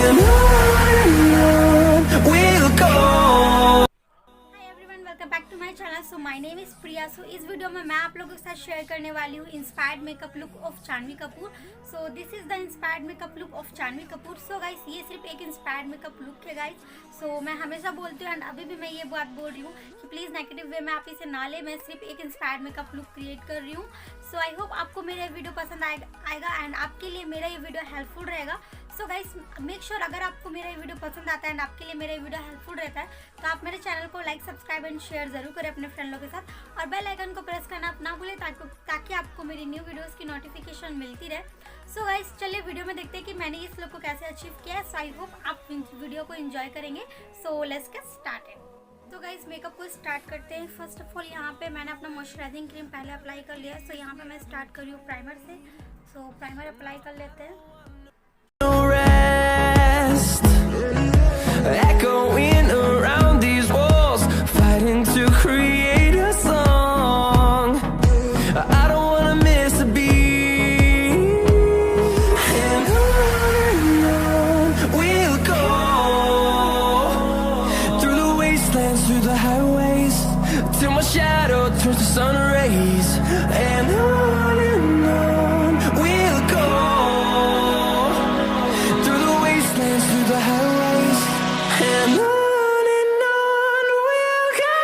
and on we'll go. Welcome back to my channel. So my name is Priya. So इस video में मैं आप लोगों के साथ शेयर करने वाली हूँ inspired makeup look of Janhvi Kapoor. So this is the inspired makeup look of Janhvi Kapoor. So guys, ये सिर्फ एक इंस्पायर्ड मेकअप लुक है गाइस। सो मैं हमेशा बोलती हूँ एंड अभी भी मैं ये बात बोल रही हूँ कि प्लीज़ नेगेटिव वे में आप इसे ना ले। मैं सिर्फ एक इंस्पायर्ड मेकअप लुक क्रिएट कर रही हूँ। सो आई होप आपको मेरा वीडियो पसंद आएगा एंड आपके लिए मेरा ये वीडियो हेल्पफुल रहेगा। सो गाइस, मेक श्योर अगर आपको मेरा ये वीडियो पसंद आता है एंड आपके लिए मेरा ये वीडियो हेल्पफुल रहता है तो आप मेरे चैनल को लाइक, सब्सक्राइब एंड शेयर जरूर करें अपने फ्रेंड लोगों के साथ और बेल आइकन को प्रेस करना ना भूलें ताकि आपको मेरी न्यू वीडियोस की नोटिफिकेशन मिलती रहे। सो गाइस, चलिए वीडियो में देखते हैं कि मैंने इस लुक को कैसे अचीव किया है। सो आई होप आप वीडियो को एंजॉय करेंगे। So let's get started. तो गाइस, मेकअप को स्टार्ट करते हैं। फर्स्ट ऑफ ऑल यहाँ पे मैंने अपना मॉइस्चराइजिंग क्रीम पहले अप्लाई कर लिया है। सो यहाँ पे मैं स्टार्ट कर रही हूँ प्राइमर से। सो प्राइमर अप्लाई कर लेते हैं। Echoing around these walls, fighting to create a song. I don't wanna miss a beat. And on we'll go, through the wastelands, through the highways, till my shadow turns to sun rays. And on we'll go, through the wastelands, through the highways. And on we'll go.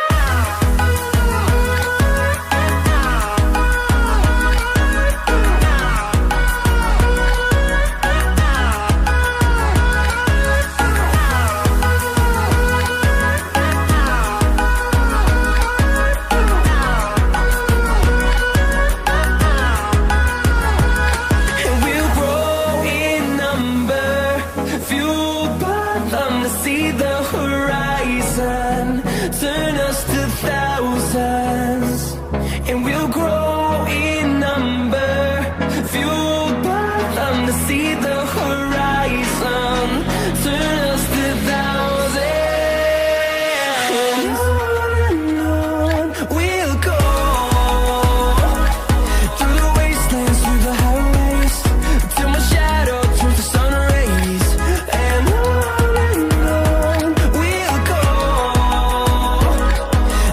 And we'll grow in number, fueled by them to see the horizon, turn us to thousands. And we'll grow in number, fueled by them to see the horizon, turn us to thousands. And on we'll go, through the wastelands, through the highways, till my shadow turns to sun rays. And on we'll go,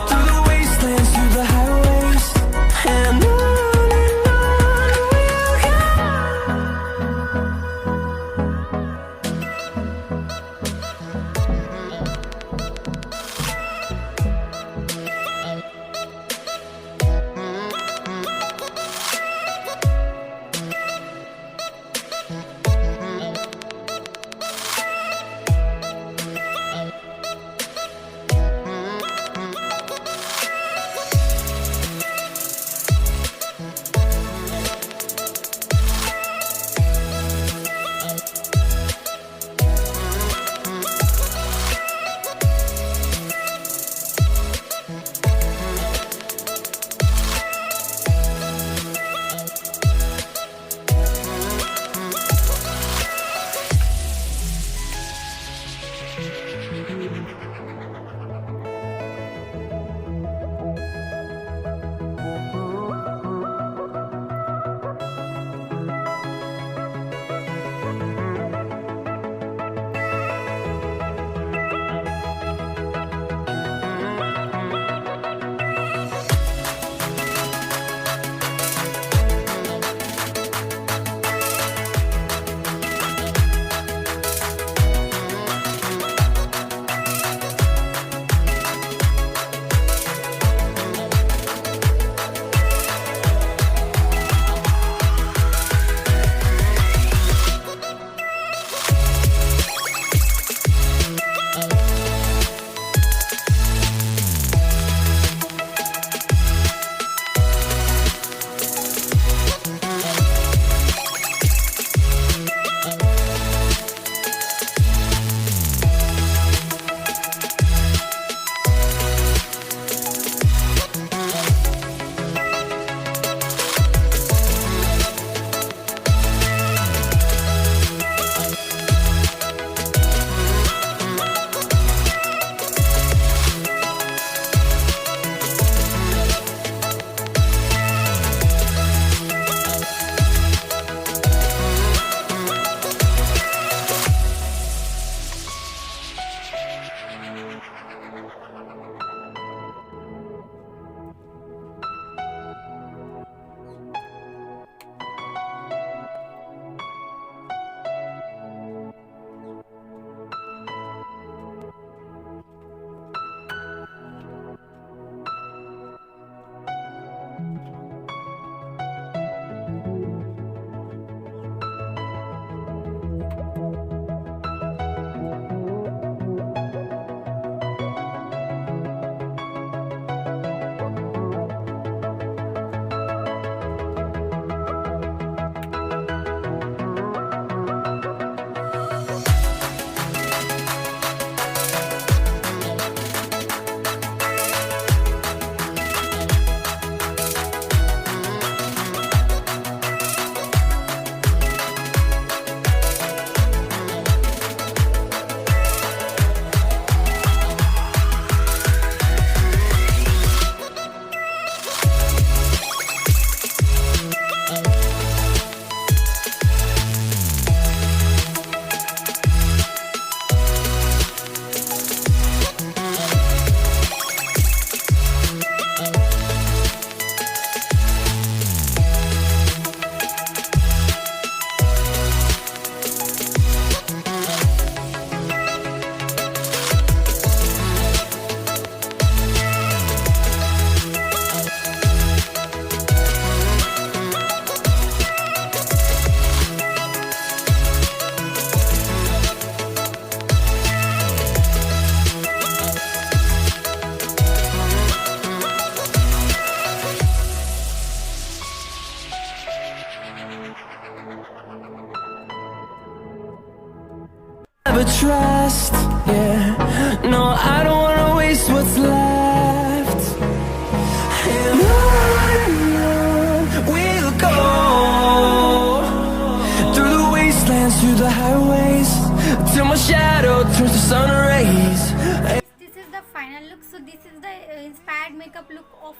through the wastelands, through the highways. And on we'll go. never trust. Yeah, no, I don't wanna waste what's left. And on we'll go, through the wastelands, through the highways, till my shadow turns to sun rays. This is the final look. So this is the inspired makeup look of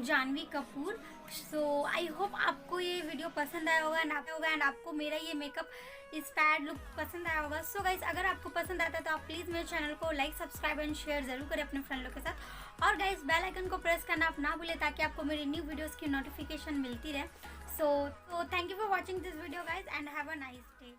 Janhvi Kapoor. So I hope आपको ये video पसंद आया होगा and आपको मेरा ये makeup inspired look पसंद आया होगा. सो गाइस, अगर आपको पसंद आता है तो आप प्लीज़ मेरे चैनल को लाइक, सब्सक्राइब एंड शेयर जरूर करें अपने फ्रेंड लोग के साथ. और गाइस, बेल आइकन को प्रेस करना आप ना भूलें ताकि आपको मेरी न्यू वीडियोज़ की नोटिफिकेशन मिलती रहे. So thank you for watching this video guys and have a nice day.